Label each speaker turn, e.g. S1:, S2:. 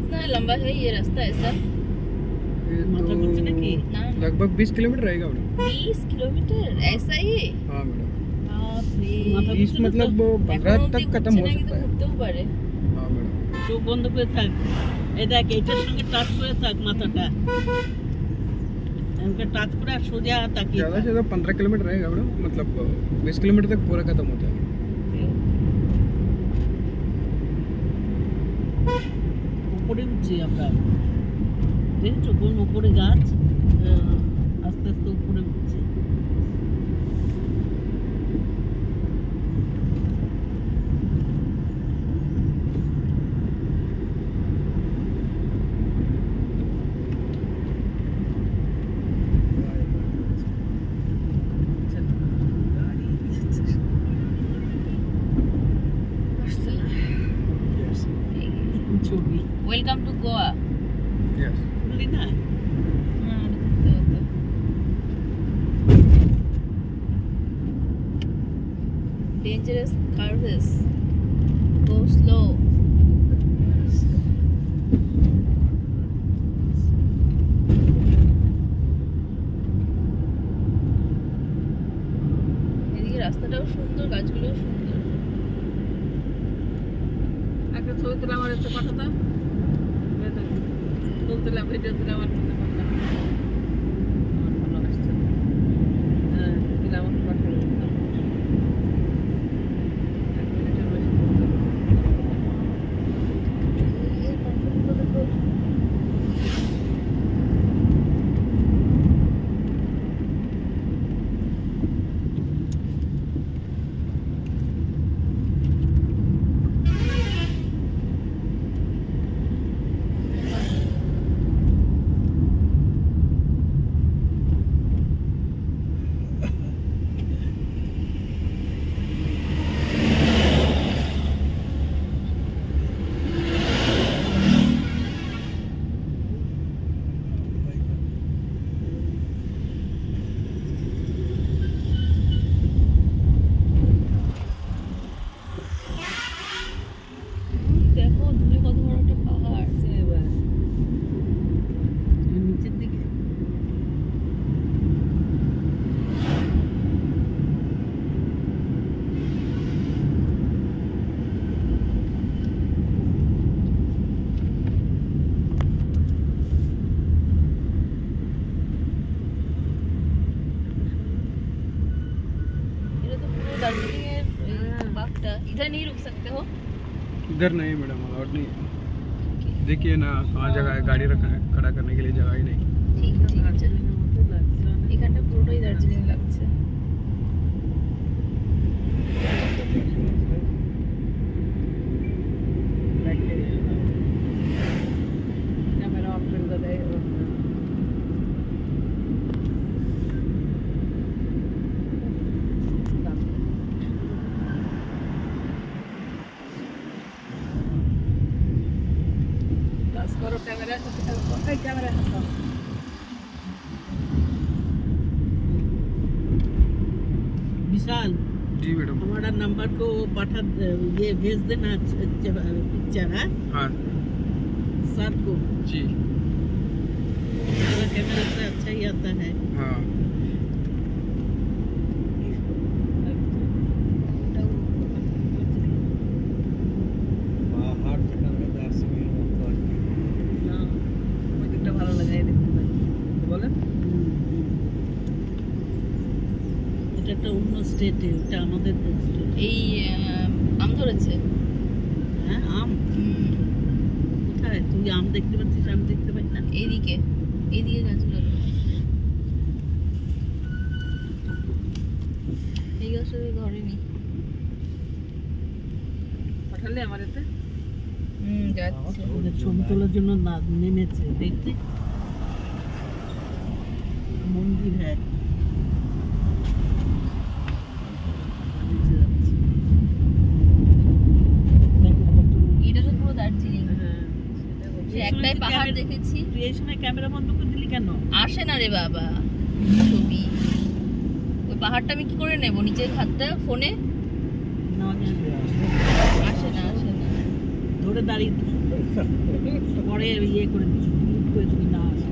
S1: कितना लंबा है ये रास्ता ऐसा?
S2: माथा कुछ नहीं लगभग 20 किलोमीटर रहेगा मैडम।
S1: 20 किलोमीटर ऐसा ही?
S2: हाँ मैडम।
S1: बाप रे।
S2: 20 मतलब 15 तक खत्म हो सकता है।
S1: ঘুরতেও পারে।
S2: हाँ मैडम।
S3: চোখ বন্ধ করে থাক, এই দেখ এটার সঙ্গে টাচ করে থাক মাথাটা, এমকে টাচ করে আর সোজা তাকিয়ে
S2: ज़्यादा से ज़्यादा 15 किलोमीटर रहेगा मैडम, मतलब 20 किलोमीटर तक पूरा खत्म होता है।
S3: উপরে উঠছি আমরা, দেখছো কোন উপরে গাছ, আস্তে আস্তে উপরে উঠছি। ছবি
S1: ওয়েলকাম টু গোয়া।
S2: Yes.
S3: বললি না?
S1: Dangerous curves. Go slow. এদিকে রাস্তাটাও সুন্দর, গাছগুলোও সুন্দর।
S3: একটা ছবি তুলে আমার একটা পাঠাতা, ছবি তুলে ভিডিও তুলে আমার পাঠাতা, আমার ভালো আসছে। হ্যাঁ তুলে আমার পাঠালো।
S1: দেখো দূরে কত বড় একটা পাহাড়।
S3: নিচের দিকে
S1: এটা তো পুরো দার্জিলিং এর বাঘটা। इधर नहीं रुक सकते हो?
S2: इधर नहीं मैडम, अलाउड नहीं है। देखिए ना कहाँ जगह है, गाड़ी रखा है, खड़ा करने के लिए जगह ही नहीं।
S1: ঠিক ঠিক আছে। এখানটা পুরোটাই দার্জিলিং লাগছে।
S3: ক্যামেরা অফ করে দেয়। करो कैमरा, कैमरा विशाल
S2: जी मैडम।
S3: हमारा नंबर को पठा, ये भेज देना पिक्चर है।
S2: हाँ
S3: सर को
S2: जी।
S3: कैमरा से अच्छा ही आता है।
S2: हाँ
S3: ভালো লাগে বলেন, এটা একটা অন্য স্টেটে, ওটা আমাদের
S1: এই আম ধরেছে।
S3: হ্যাঁ আম কোথায়? তুই আম দেখতে পাচ্ছিস, আমি দেখতে পাই না।
S1: এইদিকে এইদিকে গাছগুলো, এই গাছটা ধরেনি।
S3: পাঠালে আমার এতে
S1: যাচ্ছে।
S3: ছবি তোলার জন্য না নেমেছে, দেখতে মন্দির হ্যাঁ।
S1: এটা তো পুরো দার্জিলিং। একটাই পাহাড় দেখেছি।
S3: তুই এই সময় ক্যামেরা বন্ধ করে দিলি কেন?
S1: আসে না রে বাবা ছবি। ওই পাহাড়টা আমি কি করে নেব নিচের হাতটা ফোনে?
S3: না
S1: আসে না আসে না।
S3: ধরে দাঁড়িয়ে পরে ইয়ে করে দিচ্ছি তুমি না আসো।